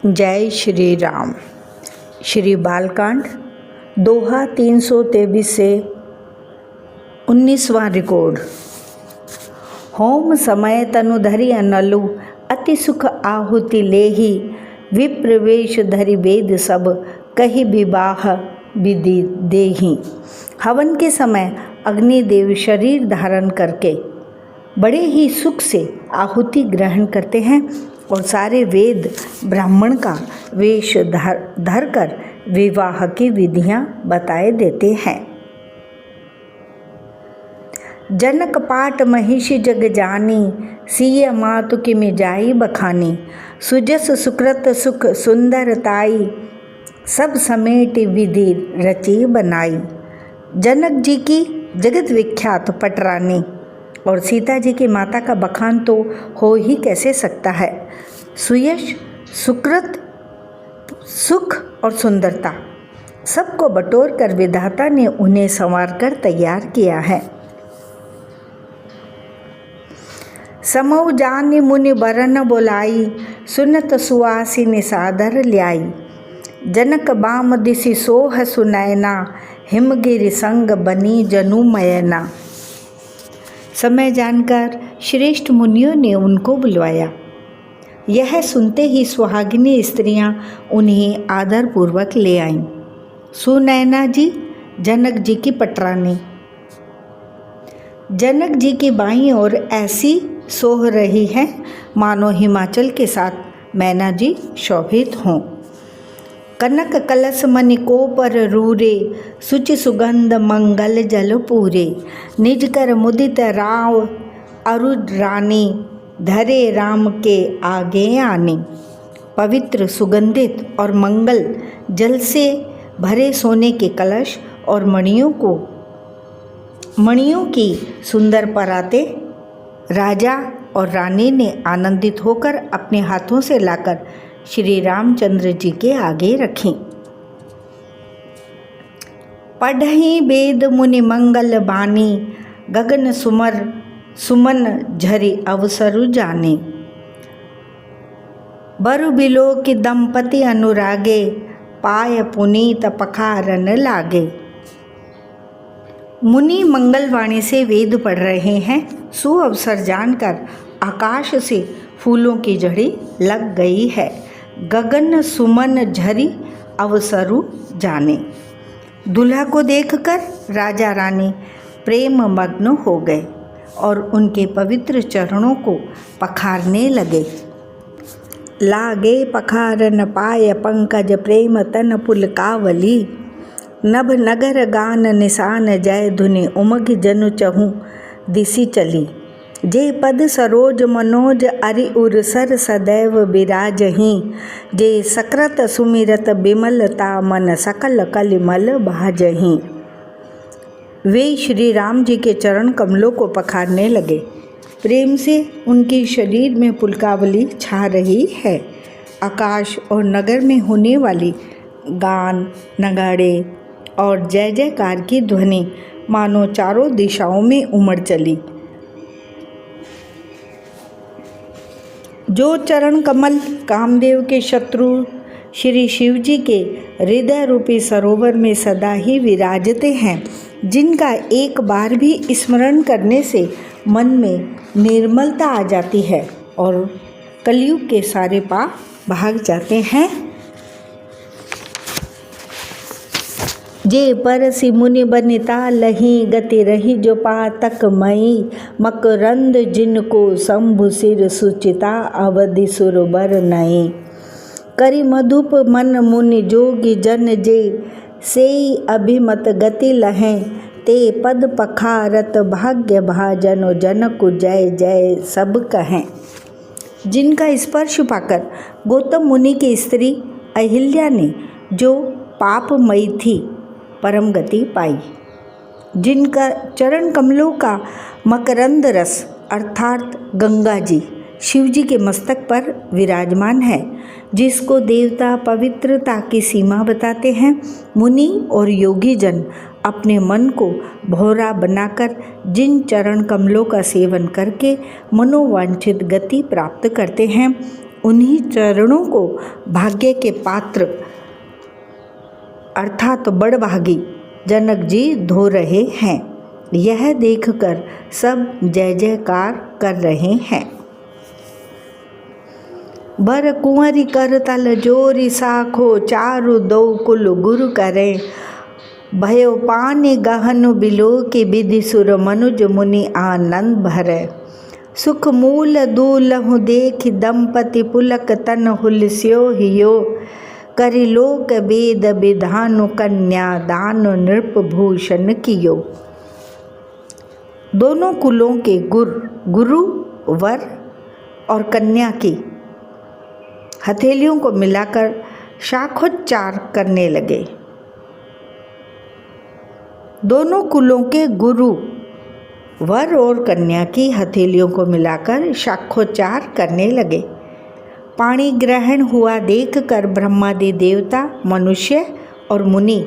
जय श्री राम। श्री बालकांड दोहा 323 से 19वां record. Home समय तनु धरि अनलु, अति सुख आहुति लेहि, विप्रवेश धरि वेद सब, कहि विवाह विधि देहि। हवन के समय अग्निदेव शरीर धारण करके बड़े ही सुख से आहुति ग्रहण करते हैं और सारे वेद ब्राह्मण का वेश धर कर विवाह की विधियां बताए देते हैं। जनक पाट महिषी जग जानी, सिय मातु की मिजाई बखानी। सुजस सुकृत सुख सुंदरताई, सब समेट विधि रची बनाई। जनक जी की जगत विख्यात पटरानी और सीता जी की माता का बखान तो हो ही कैसे सकता है। सुयश, सुकृत, सुख और सुंदरता सबको बटोर कर विधाता ने उन्हें संवार कर तैयार किया है। समौ जानि मुनि बरन बोलाई, सुनत सुआसिनी सादर ल्याई। जनक बाम दिसि सोह सुनैना, हिमगिरि संग बनी जनु मयना। समय जानकर श्रेष्ठ मुनियों ने उनको बुलवाया। यह सुनते ही सुहागिनी स्त्रियां उन्हें आदरपूर्वक ले आईं। सुनैना जी जनक जी की पटरानी। जनक जी की बाईं ओर ऐसी सोह रही है मानो हिमाचल के साथ मैना जी शोभित हों। कनक कलश मणि को पर रूरे, सुचि सुगंध मंगल जल पूरे। निज कर मुदित राव अरुद रानी, धरे राम के आगे आनी। पवित्र सुगंधित और मंगल जल से भरे सोने के कलश और मणियों की सुंदर पराते राजा और रानी ने आनंदित होकर अपने हाथों से लाकर श्री रामचंद्र जी के आगे रखी। पढ़हि वेद मुनि मंगल बानी, गगन सुमन झरि अवसरु जाने। बरु बिलो की दंपति अनुरागे, पाय पुनीत पखारन लागे। मुनि मंगलवाणी से वेद पढ़ रहे हैं। सुअवसर जानकर आकाश से फूलों की झड़ी लग गई है। गगन सुमन झरी अवसरु जाने। दूल्हा को देखकर राजा रानी प्रेम मग्न हो गए और उनके पवित्र चरणों को पखारने लगे। लागे पखारन पाय पंकज, प्रेम तन पुलकावली। नभ नगर गान निशान, जय धुनि उमग जनु चहु दिशि चली। जे पद सरोज मनोज, अरि उर सर सदैव बिराजहीं। जे सकृत सुमिरत बिमलता, मन सकल कलिमल भाजहीं। वे श्री राम जी के चरण कमलों को पखारने लगे। प्रेम से उनके शरीर में पुलकावली छा रही है। आकाश और नगर में होने वाली गान, नगाड़े और जय जयकार की ध्वनि मानो चारों दिशाओं में उमड़ चली। जो चरण कमल कामदेव के शत्रु श्री शिव जी के हृदय रूपी सरोवर में सदा ही विराजते हैं, जिनका एक बार भी स्मरण करने से मन में निर्मलता आ जाती है और कलयुग के सारे पाप भाग जाते हैं। जे परसि मुनि बनिता लही, गति रही जो पातक मई। मकरंद जिनको शंभु सिर सुचिता, अवधि सुर बर नई। करि मधुप मन मुनि जोगी जन, जे सेई अभिमत गति लहें। ते पद पखारत भाग्य भाजनो, जनकु जय जय सब कहें। जिनका स्पर्श पाकर गौतम मुनि की स्त्री अहिल्या ने जो पापमयी थी परम गति पाई। जिनका चरण कमलों का मकरंद रस अर्थात गंगा जी शिव जी के मस्तक पर विराजमान है, जिसको देवता पवित्रता की सीमा बताते हैं, मुनि और योगी जन अपने मन को भौरा बनाकर जिन चरण कमलों का सेवन करके मनोवांछित गति प्राप्त करते हैं, उन्हीं चरणों को भाग्य के पात्र अर्थात बड़भागी जनक जी धो रहे हैं। यह देखकर सब जय जयकार कर रहे हैं। बर कुंवरी कर तल जोरी साखो चारु दो कुल गुरु करें भयो पानी गहन बिलो के विधि सुर मनुज मुनि आनंद भरे सुख मूल दूलहु देख दंपति पुलक तन हुलस्यो हियो करि लोक वेद विधानु कन्या दान नृप भूषण कियो। दोनों कुलों के गुरु वर और कन्या की हथेलियों को मिलाकर शाखोच्चार करने लगे। दोनों कुलों के गुरु वर और कन्या की हथेलियों को मिलाकर शाखोच्चार करने लगे। पाणी ग्रहण हुआ देखकर ब्रह्मादि देवता मनुष्य और मुनि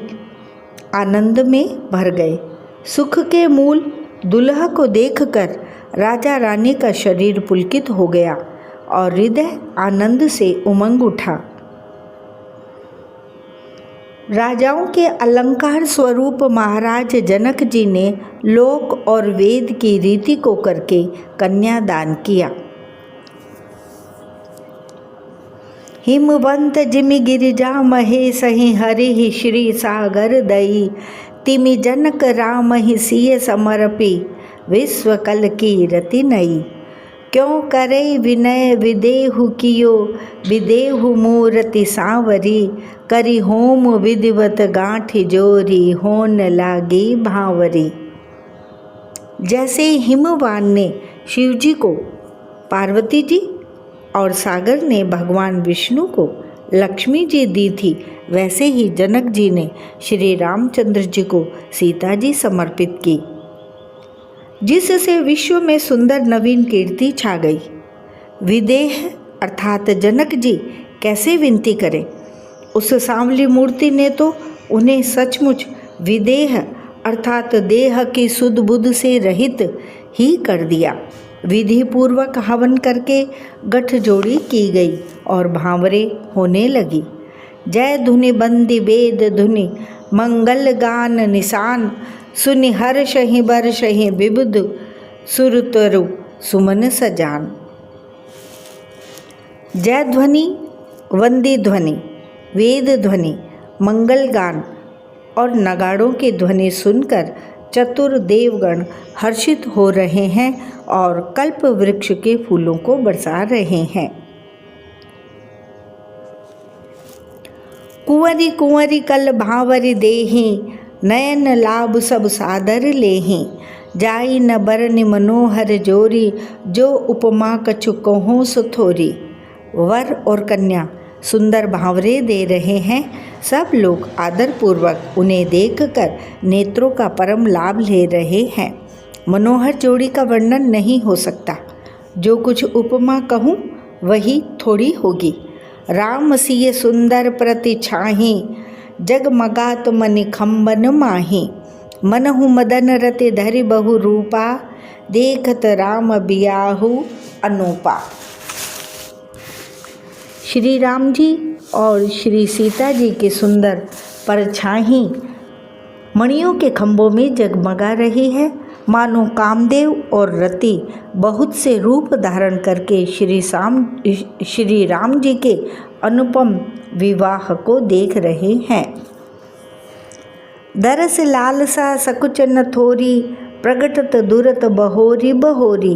आनंद में भर गए। सुख के मूल दुल्हा को देखकर राजा रानी का शरीर पुलकित हो गया और हृदय आनंद से उमंग उठा। राजाओं के अलंकार स्वरूप महाराज जनक जी ने लोक और वेद की रीति को करके कन्यादान किया। हिमवंत जिमि गिरिजा महेश ही हरि ही श्री सागर दई तिमि जनक राम ही सिय समर्पी विश्व कल की रति नई क्यों करे विनय विदेहु कियो विदेहु मूर्ति सांवरी करी होम विधिवत गांठी जोरी होन लागी भावरी। जैसे हिमवान ने शिवजी को पार्वती जी और सागर ने भगवान विष्णु को लक्ष्मी जी दी थी, वैसे ही जनक जी ने श्री रामचंद्र जी को सीता जी समर्पित की, जिससे विश्व में सुंदर नवीन कीर्ति छा गई। विदेह अर्थात जनक जी कैसे विनती करें। उस सांवली मूर्ति ने तो उन्हें सचमुच विदेह अर्थात देह की सुध बुध से रहित ही कर दिया। विधि पूर्वक हवन करके गठजोड़ी की गई और भांवरे होने लगी। जय धुनि बंदी वेद धुनि मंगल गान निशान सुनि हर्ष ही बर्ष ही विबुध सुरतरु सुमन सजान। जय ध्वनि वंदी ध्वनि वेद ध्वनि मंगल गान और नगाड़ों की ध्वनि सुनकर चतुर देवगण हर्षित हो रहे हैं और कल्प वृक्ष के फूलों को बरसा रहे हैं। कुंवरी कुंवरी कल भावरी देहि नयन लाभ सब सादर लेहि जाई न बरनि मनोहर जोरी जो उपमा कछु कहो सुथोरी। वर और कन्या सुंदर भावरे दे रहे हैं। सब लोग आदरपूर्वक उन्हें देखकर नेत्रों का परम लाभ ले रहे हैं। मनोहर जोड़ी का वर्णन नहीं हो सकता। जो कुछ उपमा कहूँ वही थोड़ी होगी। राम सिय सुंदर प्रति छाही जगमगात मनि खम्बन माही मनहु मदन रति धरि बहु रूपा देखत राम बियाहु अनूपा। श्री राम जी और श्री सीता जी की सुंदर परछाई मणियों के खंभों में जगमगा रही है, मानो कामदेव और रति बहुत से रूप धारण करके श्री राम जी के अनुपम विवाह को देख रहे हैं। दरस लालसा सकुच न थोरी प्रगटत दुरत बहोरी बहोरी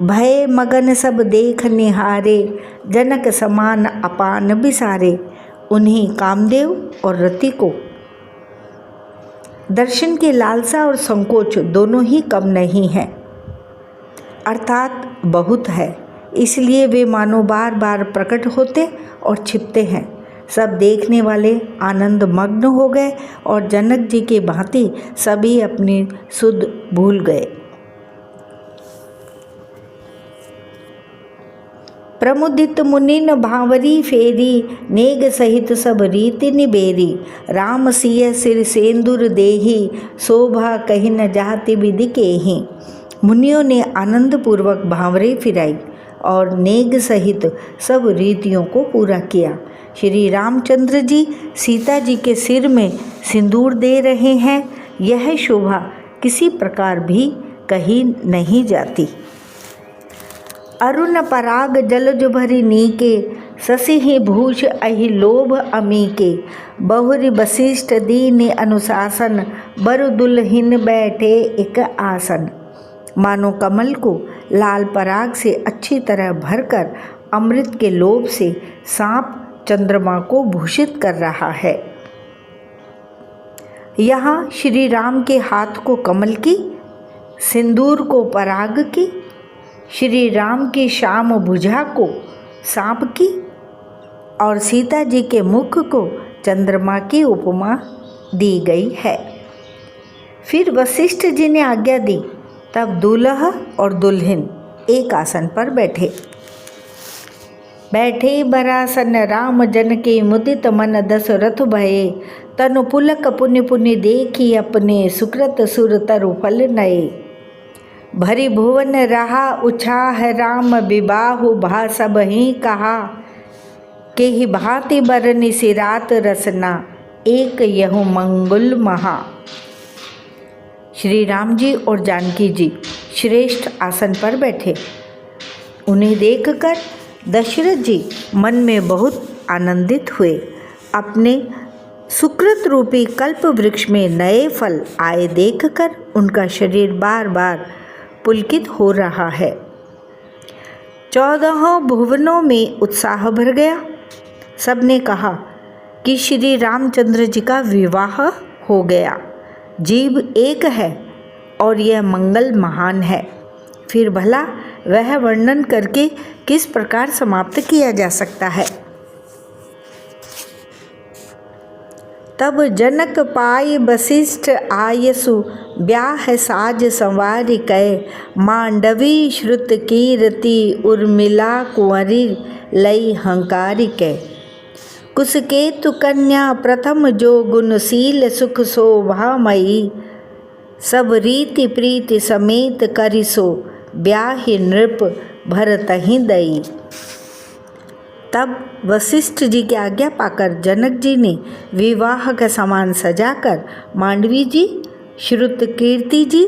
भय मगन सब देख निहारे जनक समान अपान बिसारे। उन्हीं कामदेव और रति को दर्शन की लालसा और संकोच दोनों ही कम नहीं है, अर्थात बहुत है। इसलिए वे मानो बार बार प्रकट होते और छिपते हैं। सब देखने वाले आनंद मग्न हो गए और जनक जी की भांति सभी अपनी सुध भूल गए। प्रमुदित मुनिन भावरी फेरी नेग सहित सब रीति निबेरी राम सिय सिर सेंदुर देही शोभा कही न जाति विधि केहि। मुनियों ने आनंद पूर्वक भांवरे फिराई। और नेग सहित सब रीतियों को पूरा किया। श्री रामचंद्र जी सीता जी के सिर में सिंदूर दे रहे हैं। यह शोभा किसी प्रकार भी कही नहीं जाती। अरुण पराग जलज भरी नीके, ससिहि भूष अहि लोभ अमीके। बहुरि वशिष्ठ दीन अनुशासन, बर दुल्हिन बैठे एक आसन। मानो कमल को लाल पराग से अच्छी तरह भरकर अमृत के लोभ से सांप चंद्रमा को भूषित कर रहा है। यहाँ श्री राम के हाथ को कमल की, सिंदूर को पराग की, श्री राम की श्याम भुजा को सांप की और सीता जी के मुख को चंद्रमा की उपमा दी गई है। फिर वशिष्ठ जी ने आज्ञा दी, तब दूल्हा और दुल्हन एक आसन पर बैठे। बैठे बरासन राम जन के, मुदित मन दशरथ भये। तनु पुलक पुनि पुनि देखी अपने, सुकृत सुर तरु फल नये। भरी भुवन रहा उछाह, राम विबाहु भा सब ही कहा। के ही भांति बरनि सिरात रसना, एक यहु मंगल महा। श्री राम जी और जानकी जी श्रेष्ठ आसन पर बैठे। उन्हें देखकर दशरथ जी मन में बहुत आनंदित हुए। अपने सुकृत रूपी कल्प वृक्ष में नए फल आए देखकर उनका शरीर बार बार पुलकित हो रहा है। 14 भुवनों में उत्साह भर गया। सबने कहा कि श्री रामचंद्र जी का विवाह हो गया। जीव एक है और यह मंगल महान है। फिर भला वह वर्णन करके किस प्रकार समाप्त किया जा सकता है। तब जनक पाई वशिष्ठ आयसु, ब्याह साज संवारि कै। मांडवी श्रुत कीरति, उर्मिला कुंवरी लई हंकारी कै। कुसकेतु कन्या प्रथम जो, गुणशील सुख शोभामयी। सब रीति प्रीति समेत करिसो, ब्याहि नृप भरतहि दई। तब वशिष्ठ जी की आज्ञा पाकर जनक जी ने विवाह का सामान सजाकर मांडवी जी, श्रुत कीर्ति जी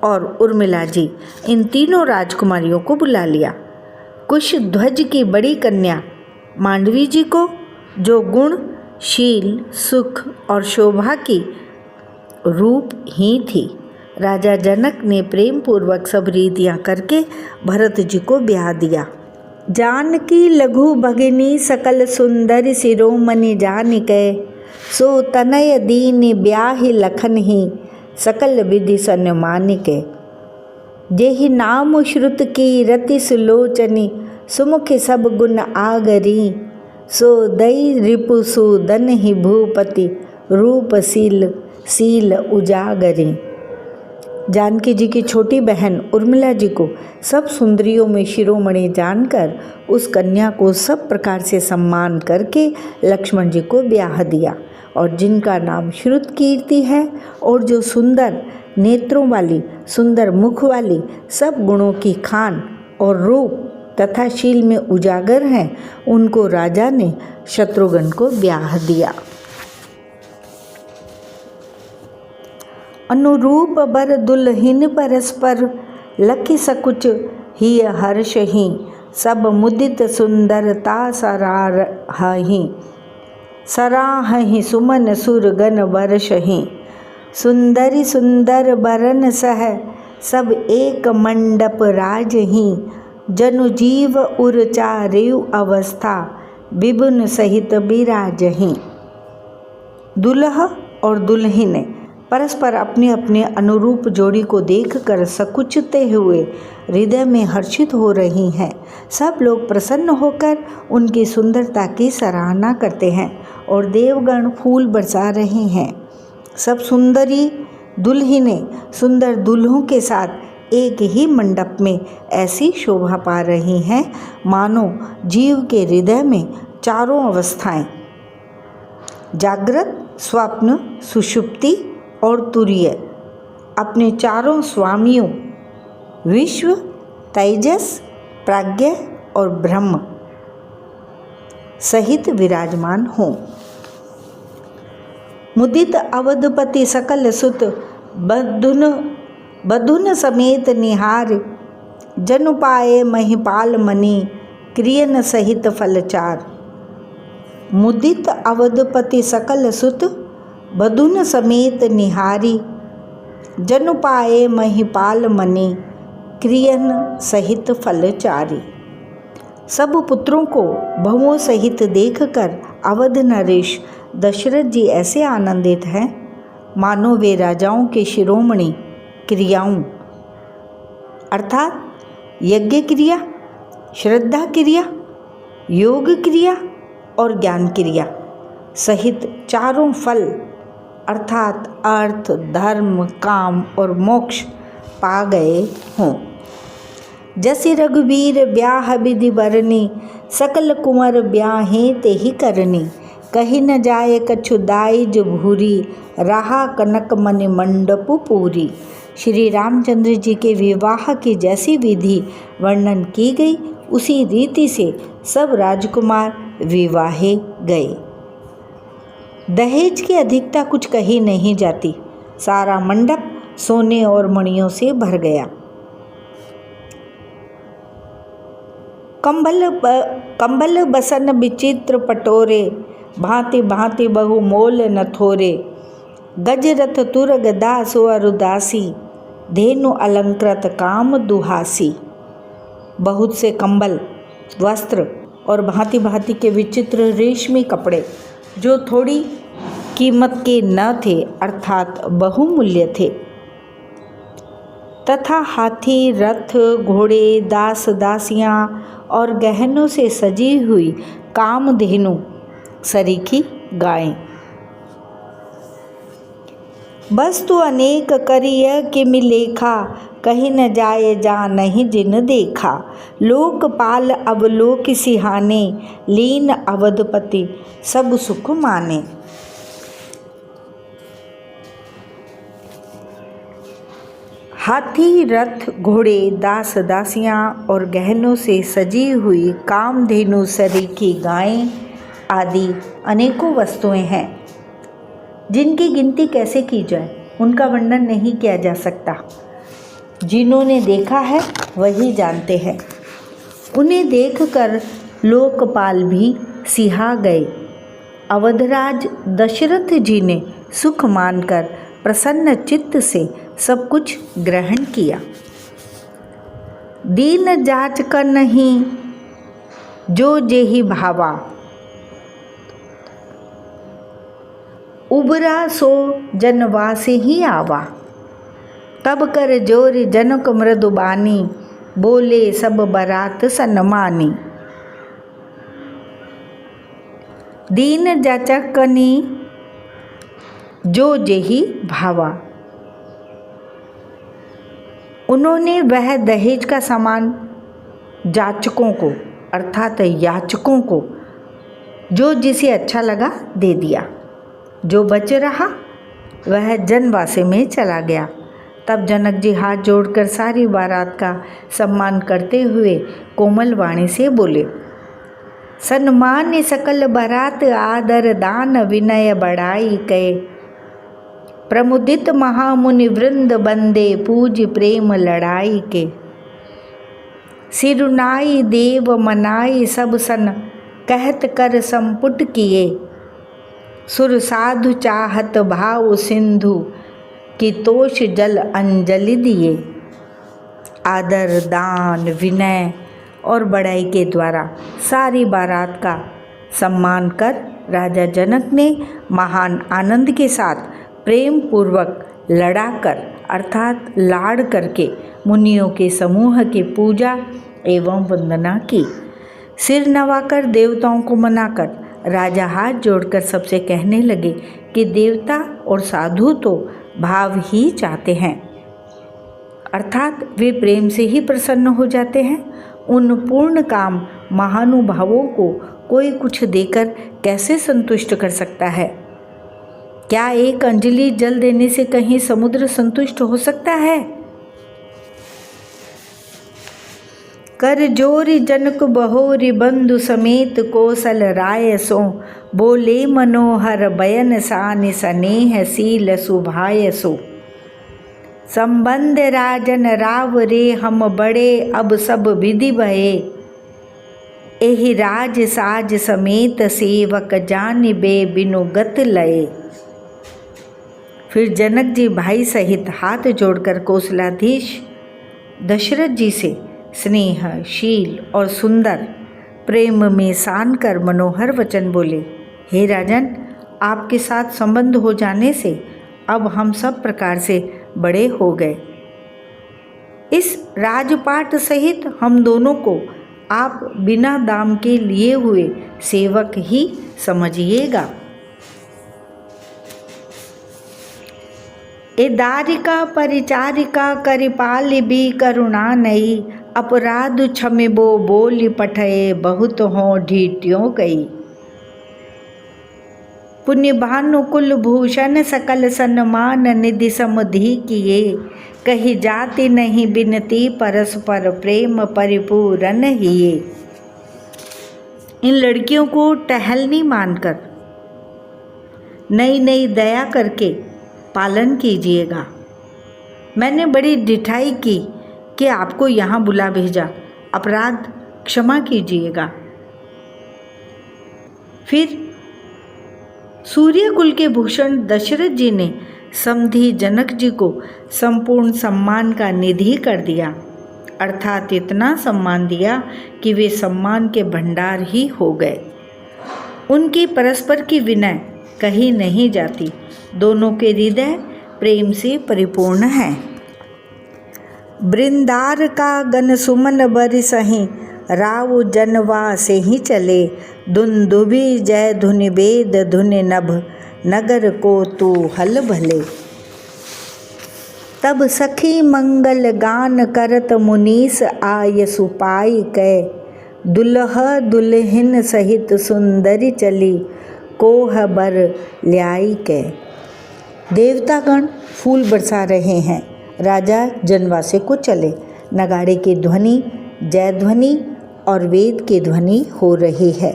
और उर्मिला जी, इन तीनों राजकुमारियों को बुला लिया। कुश ध्वज की बड़ी कन्या मांडवी जी को, जो गुण, शील, सुख और शोभा की रूप ही थी, राजा जनक ने प्रेम पूर्वक सब रीतियाँ करके भरत जी को ब्याह दिया। जानकी लघु भगिनी सकल सुंदर, शिरोमणि जानिकै। सो तनय दीन ब्याहि लखन ही, सकल विधि सन्मानिकै। जेहि नाम श्रुत की रति सुलोचनी, सुमुखि सब गुण आगरी। सो दई रिपु सुदन ही भूपति, रूपशील शील उजागरी। जानकी जी की छोटी बहन उर्मिला जी को सब सुंदरियों में शिरोमणि जानकर उस कन्या को सब प्रकार से सम्मान करके लक्ष्मण जी को ब्याह दिया, और जिनका नाम श्रुत कीर्ति है और जो सुंदर नेत्रों वाली, सुंदर मुख वाली, सब गुणों की खान और रूप तथा शील में उजागर हैं, उनको राजा ने शत्रुघ्न को ब्याह दिया। अनुरूप बर दुल्हिन परस्पर, लखि सकुच ही हर्ष ही। सब मुदित सुंदरता सराहहि, सराहहि सुमन सुरगन वर्षहि। सुंदरी सुंदर बरन सह, सब एक मंडप राजहि। जनु जीव उरचारेउ अवस्था, विभुन सहित बिराजहि। दुल्हा और दुल्हन परस्पर अपने अपने अनुरूप जोड़ी को देखकर सकुचते हुए हृदय में हर्षित हो रही हैं। सब लोग प्रसन्न होकर उनकी सुंदरता की सराहना करते हैं और देवगण फूल बरसा रहे हैं। सब सुंदरी दुल्हनें सुंदर दुल्हों के साथ एक ही मंडप में ऐसी शोभा पा रही हैं मानो जीव के हृदय में चारों अवस्थाएं, जागृत, स्वप्न, सुषुप्ति और तुरीय, अपने चारों स्वामियों विश्व, तेजस, प्राज्ञ और ब्रह्म सहित विराजमान हों। मुदित अवधपति सकल सुत बधुन समेत निहार, जनु पाए महिपाल मणि क्रियन सहित फलचार। मुदित अवधपति सकल सुत बधुन समेत निहारी, जनु पाए महिपाल मणि क्रियन सहित फलचारी। सब पुत्रों को बहुओं सहित देखकर अवध नरेश दशरथ जी ऐसे आनंदित हैं मानो वे राजाओं के शिरोमणि क्रियाओं अर्थात यज्ञ क्रिया, श्रद्धा क्रिया, योग क्रिया और ज्ञान क्रिया सहित चारों फल अर्थात अर्थ, धर्म, काम और मोक्ष पा गए हों। जसि रघुवीर ब्याह विधि बरनी, सकल कुंवर ब्याहे तेहि करनी। कही न जाए कछु दाइज भूरी, रहा कनक मणि मंडप पूरी। श्री रामचंद्र जी के विवाह की जैसी विधि वर्णन की गई, उसी रीति से सब राजकुमार विवाहे गए। दहेज की अधिकता कुछ कही नहीं जाती। सारा मंडप सोने और मणियों से भर गया। कंबल बसन विचित्र पटोरे, भांति भांति बहु मोल नथोरे। गजरथ तुरग दास अरुदासी, धेनु अलंकृत काम दुहासी। बहुत से कंबल, वस्त्र और भांति भांति के विचित्र रेशमी कपड़े जो थोड़ी कीमत के न थे अर्थात बहुमूल्य थे, तथा हाथी, रथ, घोड़े, दास दासियां और गहनों से सजी हुई कामधेनु सरीखी गायें। वस्तु अनेक करिय किमि लेखा, कहीं न जाए जा नहीं जिन देखा। लोकपाल अवलोक सिहाने, लीन अवधपति सब सुख माने। हाथी, रथ, घोड़े, दास दासियां और गहनों से सजी हुई कामधेनु सरीखी गायें आदि अनेकों वस्तुएं हैं जिनकी गिनती कैसे की जाए, उनका वर्णन नहीं किया जा सकता। जिन्होंने देखा है वही जानते हैं। उन्हें देखकर लोकपाल भी सिहा गए। अवधराज दशरथ जी ने सुख मानकर प्रसन्न चित्त से सब कुछ ग्रहण किया। दीन जाच कर नहीं जो जेहि भावा, उबरा सो जनवासे ही आवा। तब कर जोर जनक मृदुबानी, बोले सब बरात सन्मानी। दीन जाचकनी जो जेहि भावा। उन्होंने वह दहेज का सामान जाचकों को अर्थात याचकों को जो जिसे अच्छा लगा दे दिया। जो बच रहा वह जनवासे में चला गया। तब जनक जी हाथ जोड़कर सारी बारात का सम्मान करते हुए कोमल वाणी से बोले, सन्मान सकल बारात आदर दान विनय बढ़ाई कै। प्रमुदित महामुनि वृंद बंदे पूज प्रेम लड़ाई के। सिरुनाई देव मनाई सब सन कहत कर संपुट किए। सुर साधु चाहत भाव सिंधु की तोष जल अंजलि दिए। आदर, दान, विनय और बड़ाई के द्वारा सारी बारात का सम्मान कर राजा जनक ने महान आनंद के साथ प्रेम पूर्वक लड़ाकर अर्थात लाड़ करके मुनियों के समूह की पूजा एवं वंदना की। सिर नवाकर देवताओं को मनाकर राजा हाथ जोड़कर सबसे कहने लगे कि देवता और साधु तो भाव ही चाहते हैं अर्थात वे प्रेम से ही प्रसन्न हो जाते हैं। उन पूर्ण काम महानुभावों को कोई कुछ देकर कैसे संतुष्ट कर सकता है? क्या एक अंजलि जल देने से कहीं समुद्र संतुष्ट हो सकता है? कर जोरी जनक बहोरी बंधु समेत कौशल राय सो, बोले मनोहर बयन सान स्नेह शील सुभाय सो। संबंध राजन राव रे हम बड़े अब सब विधि भये, एहि राज साज समेत सेवक जानिबे बिनु गत लये। फिर जनक जी भाई सहित हाथ जोड़कर कौशलाधीश दशरथ जी से स्नेह, शील और सुंदर प्रेम में सान कर मनोहर वचन बोले, हे राजन, आपके साथ संबंध हो जाने से अब हम सब प्रकार से बड़े हो गए। इस राजपाट सहित हम दोनों को आप बिना दाम के लिए हुए सेवक ही समझिएगा। ए दारिका परिचारिका करिपाल भी करुणा नहीं, अपराध क्षमिबो बोली पठये बहुत हो ढीट्यों गई। पुण्य भानु कुल भूषण सकल सन्मान निधि समधि किए, कही जाति नहीं बिनती परस्पर प्रेम परिपूरन हिए। इन लड़कियों को टहलनी मानकर नई नई दया करके पालन कीजिएगा। मैंने बड़ी ढिठाई की कि आपको यहाँ बुला भेजा, अपराध क्षमा कीजिएगा। फिर सूर्यकुल के भूषण दशरथ जी ने समधी जनक जी को संपूर्ण सम्मान का निधि कर दिया, अर्थात इतना सम्मान दिया कि वे सम्मान के भंडार ही हो गए। उनकी परस्पर की विनय कही नहीं जाती, दोनों के हृदय प्रेम से परिपूर्ण हैं। बृंदार का गन सुमन बरिसहि, राव जनवा से ही चले, दुंदुभि जय धुनि वेद धुनि नभ, नगर को तू हल भले। तब सखी मंगल गान करत मुनीस आय सुपाई कै, दुल्ह दुल्हिन सहित सुंदरी चली, कोह बर ल्याई कै। देवतागण फूल बरसा रहे हैं, राजा जनवासे को चले। नगाड़े की ध्वनि, जय ध्वनि और वेद की ध्वनि हो रही है।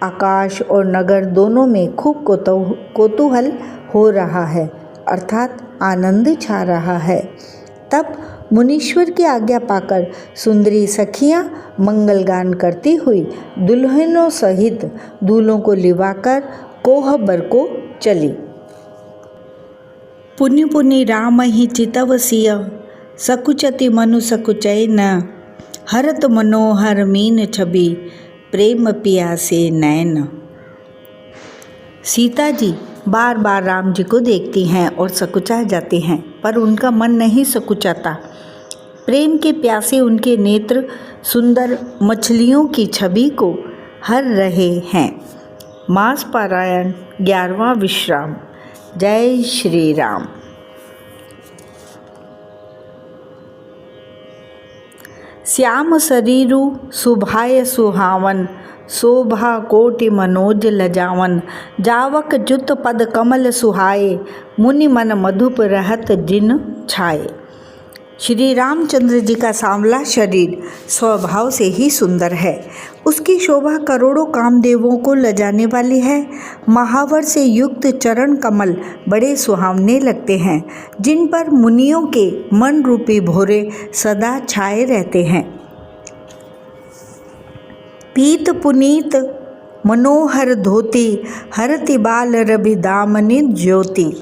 आकाश और नगर दोनों में खूब कौतूहल हो रहा है, अर्थात आनंद छा रहा है। तब मुनीश्वर की आज्ञा पाकर सुंदरी सखियां मंगल गान करती हुई दुल्हनों सहित दूल्हों को लिवाकर कोहबर को चली। पुनि पुनि राम ही चितव सिय, सकुचति मनु सकुचै न, हरत मनोहर मीन छवि, प्रेम पियासे नैन। सीता जी बार बार राम जी को देखती हैं और सकुचा जाती हैं, पर उनका मन नहीं सकुचाता। प्रेम के प्यासे उनके नेत्र सुंदर मछलियों की छवि को हर रहे हैं। मास पारायण 11वां विश्राम। जय श्री राम। श्याम शरीरु सुभाय सुहावन, शोभा कोटि मनोज लजावन, जावक जुत पद कमल सुहाए, मुनि मन मधुप रहत जिन छाए। श्री रामचंद्र जी का सांवला शरीर स्वभाव से ही सुंदर है। उसकी शोभा करोड़ों कामदेवों को लजाने वाली है। महावर से युक्त चरण कमल बड़े सुहावने लगते हैं, जिन पर मुनियों के मन रूपी भोरे सदा छाए रहते हैं। पीत पुनीत मनोहर धोती, हरति बाल रवि दामनि ज्योति।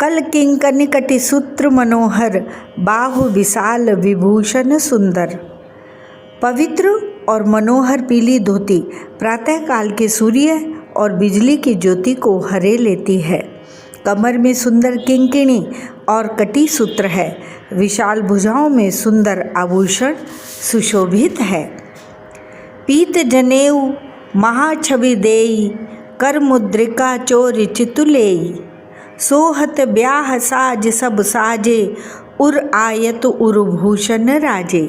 कल किंकनिकटि सूत्र मनोहर, बाहु विशाल विभूषण सुंदर। पवित्र और मनोहर पीली धोती प्रातःकाल के सूर्य और बिजली की ज्योति को हरे लेती है। कमर में सुंदर किंकिणी और कटी सूत्र है। विशाल भुजाओं में सुंदर आभूषण सुशोभित है। पीत जनेऊ महाछवि देई, कर मुद्रिका चोर चितुलेई। सोहत ब्याह साज सब साजे, उर आयत उर्भूषण राजे।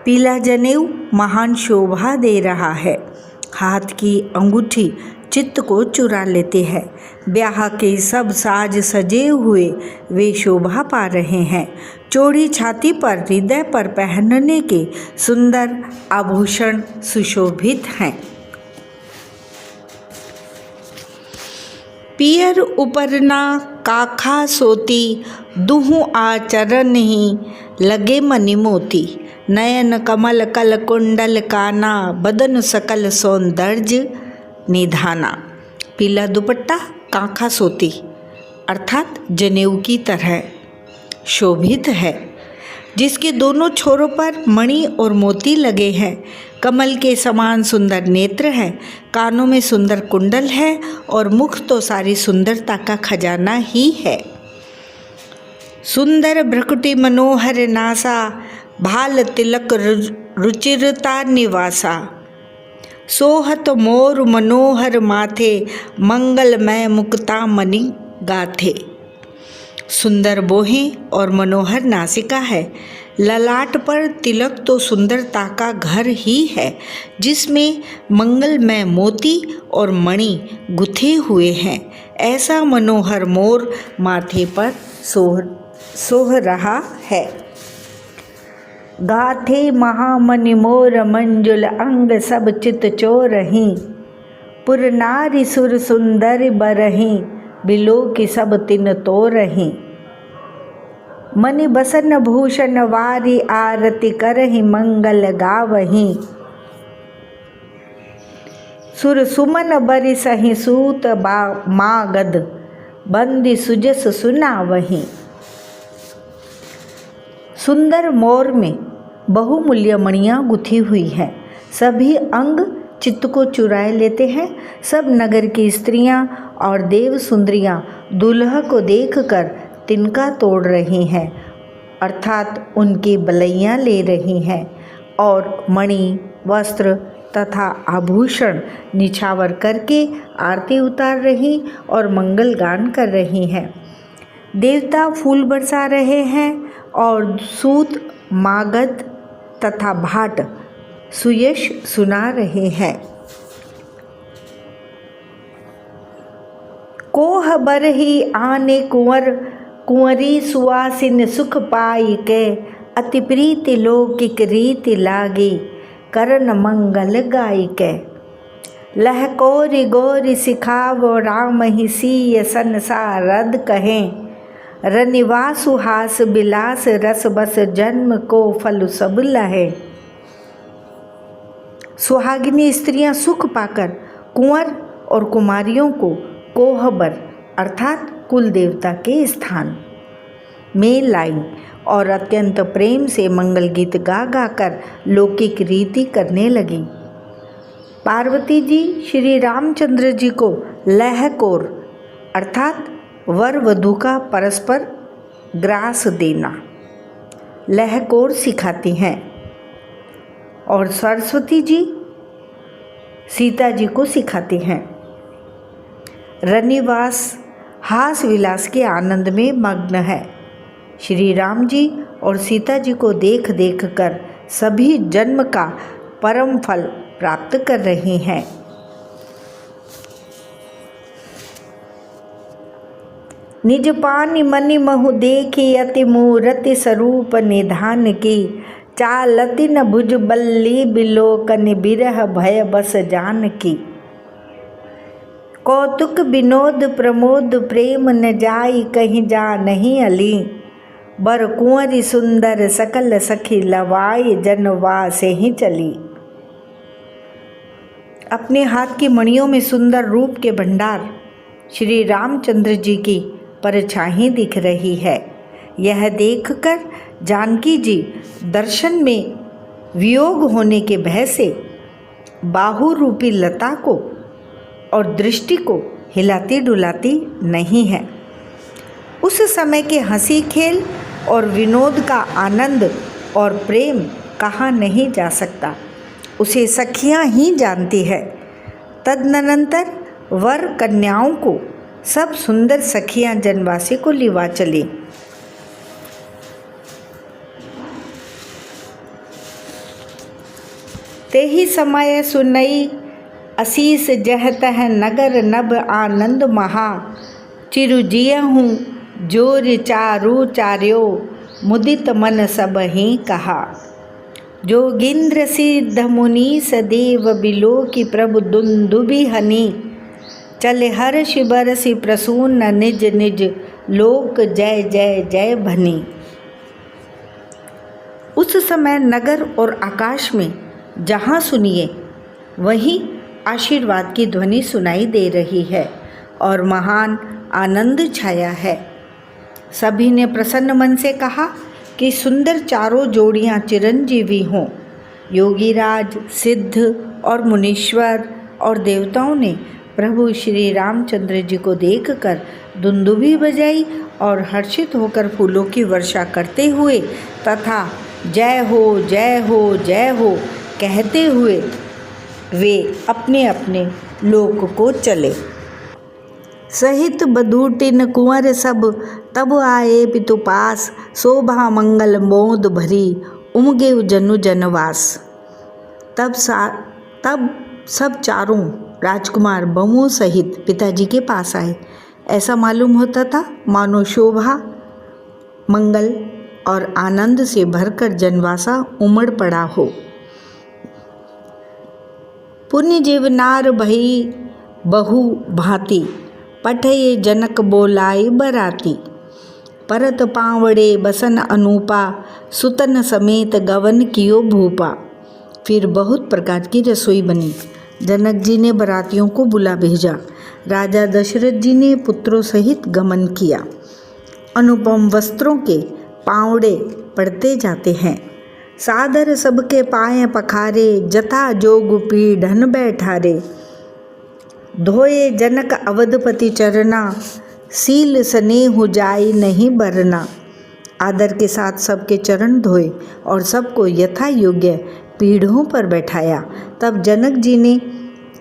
पीला जनेऊ महान शोभा दे रहा है। हाथ की अंगूठी चित्त को चुरा लेते हैं। ब्याह के सब साज सजे हुए वे शोभा पा रहे हैं। चौड़ी छाती पर हृदय पर पहनने के सुंदर आभूषण सुशोभित हैं। पियर उपरना काखा सोती, दुहु आचरण ही लगे मनि मोती। नयन कमल कल कुंडल काना, बदन सकल सौंदर्य निधाना। पीला दुपट्टा कांखा सोती अर्थात जनेऊ की तरह शोभित है, जिसके दोनों छोरों पर मणि और मोती लगे हैं। कमल के समान सुंदर नेत्र है, कानों में सुंदर कुंडल है और मुख तो सारी सुंदरता का खजाना ही है। सुंदर भ्रकुटी मनोहर नासा, भाल तिलक रुचिरता निवासा। सोहत मोर मनोहर माथे, मंगलमय मुक्ता मणि गाथे। सुंदर बोहें और मनोहर नासिका है। ललाट पर तिलक तो सुंदरता का घर ही है, जिसमें मंगलमय मोती और मणि गुथे हुए हैं। ऐसा मनोहर मोर माथे पर सोह रहा है। गाथे महामणि मोर मंजुल अंग, सब चित चोरही। पुर नारी सुर सुंदर बरही, बिलो की सब तिन तोरही। मणि बसन भूषण वारी, आरती करही मंगल गावही। सुर सुमन बरिसहि सूत मागध, बंदी सुजस सुनावही। सुंदर मोर में बहुमूल्य मणियाँ गुथी हुई हैं। सभी अंग चित्त को चुराए लेते हैं। सब नगर की स्त्रियां और देव सुंदरियां दुल्हा को देखकर तिनका तोड़ रही हैं, अर्थात उनकी बलैयां ले रही हैं और मणि, वस्त्र तथा आभूषण निछावर करके आरती उतार रही और मंगल गान कर रही हैं। देवता फूल बरसा रहे हैं और सूत, मागध तथा भाट सुयश सुना रहे हैं। कोह बरही आने कुंवर, कुंवरी सुवासिन सुख पाई के। अति प्रीति लौकिक रीति लागी, करन मंगल गाई के। लह कोरि गोरि सिखावो, राम ही सीय संसारद कहें। रनिवासु हास बिलास, रस बस जन्म को फल सब लहे। सुहागिनी स्त्रियां सुख पाकर कुंवर और कुमारियों को कोहबर अर्थात कुल देवता के स्थान में लाई और अत्यंत प्रेम से मंगल गीत गा गा कर लौकिक रीति करने लगी। पार्वती जी श्री रामचंद्र जी को लहकोर अर्थात वर वधू का परस्पर ग्रास देना, लहकोर सिखाती हैं और सरस्वती जी सीता जी को सिखाती हैं। रनिवास हास विलास के आनंद में मग्न है। श्री राम जी और सीता जी को देख देख कर सभी जन्म का परम फल प्राप्त कर रही हैं। निज पानि मनि महु देखी, अति मूरति स्वरूप निधान की। चालति न भुज बल्ली, बिलोकन बिरह भय बस जान की। कौतुक विनोद प्रमोद, प्रेम न जाई कहीं जा नहीं अली। बर कुंवरी सुंदर सकल सखी, लवाई जनवा से ही चली। अपने हाथ की मणियों में सुंदर रूप के भंडार श्री रामचंद्र जी की परछाई दिख रही है। यह देखकर जानकी जी दर्शन में वियोग होने के भय से बाहु रूपी लता को और दृष्टि को हिलाती डुलाती नहीं है। उस समय के हंसी खेल और विनोद का आनंद और प्रेम कहा नहीं जा सकता, उसे सखियां ही जानती है। तदनंतर वर कन्याओं को सब सुंदर सखियां जनवासी को लिवा चली। ते ही समय सुनई असीस जहत है नगर नभ आनंद महा, चिरुजियहूँ जोर चारु चार्यो, मुदित मन सब ही कहा। जोगिंद्र सिद्ध मुनि सदेव बिलो की प्रभु दुंदुबि हनी, चले हर्ष बरसि प्रसून निज निज, लोक जय जय जय भनी। उस समय नगर और आकाश में जहाँ सुनिए वहीं आशीर्वाद की ध्वनि सुनाई दे रही है और महान आनंद छाया है। सभी ने प्रसन्न मन से कहा कि सुंदर चारों जोड़ियां चिरंजीवी हों। योगीराज, सिद्ध और मुनीश्वर और देवताओं ने प्रभु श्री रामचंद्र जी को देखकर दुंदुभी बजाई और हर्षित होकर फूलों की वर्षा करते हुए तथा जय हो जय हो जय हो कहते हुए वे अपने अपने लोक को चले। सहित बदूटिन कुंवर सब तब आए पितु पास, शोभा मंगल मोद भरी उमगे जनु जनवास। तब सब चारों राजकुमार बहुओं सहित पिताजी के पास आए। ऐसा मालूम होता था मानो शोभा, मंगल और आनंद से भरकर जनवासा उमड़ पड़ा हो। पुण्य जीवनार भई बहु भांति, पठये जनक बोलाई बराती। परत पावड़े बसन अनूपा, सुतन समेत गवन कियो भूपा। फिर बहुत प्रकार की रसोई बनी। जनक जी ने बरातियों को बुला भेजा। राजा दशरथ जी ने पुत्रों सहित गमन किया। अनुपम वस्त्रों के पावड़े पड़ते जाते हैं। सादर सबके पाए पखारे, जथा जोग पीढ़न बैठारे। धोए जनक अवधपति चरना, सील स्नेह जाई नहीं बरना। आदर के साथ सबके चरण धोए और सबको यथा योग्य पीढ़ों पर बैठाया। तब जनक जी ने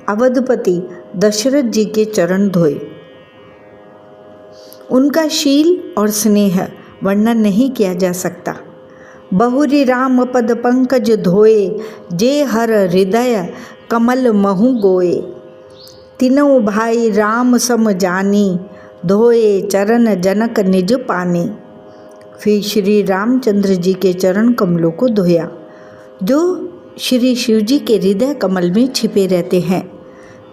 अवधपति दशरथ जी के चरण धोए। उनका शील और स्नेह वर्णन नहीं किया जा सकता। बहुरी राम पद पंकज धोए, जे हर हृदय कमल महु गोए। तीनों भाई राम सम जानी, धोए चरण जनक निज पानी। फिर श्री रामचंद्र जी के चरण कमलों को धोया, जो श्री शिव जी के हृदय कमल में छिपे रहते हैं।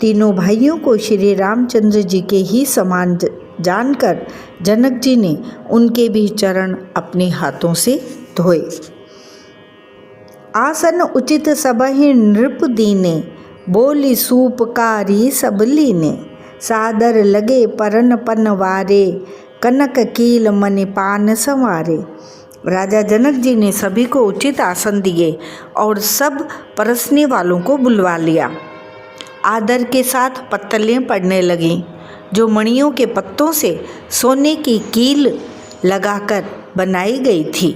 तीनों भाइयों को श्री रामचंद्र जी के ही समान जानकर जनक जी ने उनके भी चरण अपने हाथों से धोए। आसन उचित सबहि नृप दीने, बोली सूपकारी सब लीने। सादर लगे परन पनवारे, कनक कील मनि पान संवारे। राजा जनक जी ने सभी को उचित आसन दिए और सब परसने वालों को बुलवा लिया। आदर के साथ पत्तलें पड़ने लगीं, जो मणियों के पत्तों से सोने की कील लगाकर बनाई गई थी।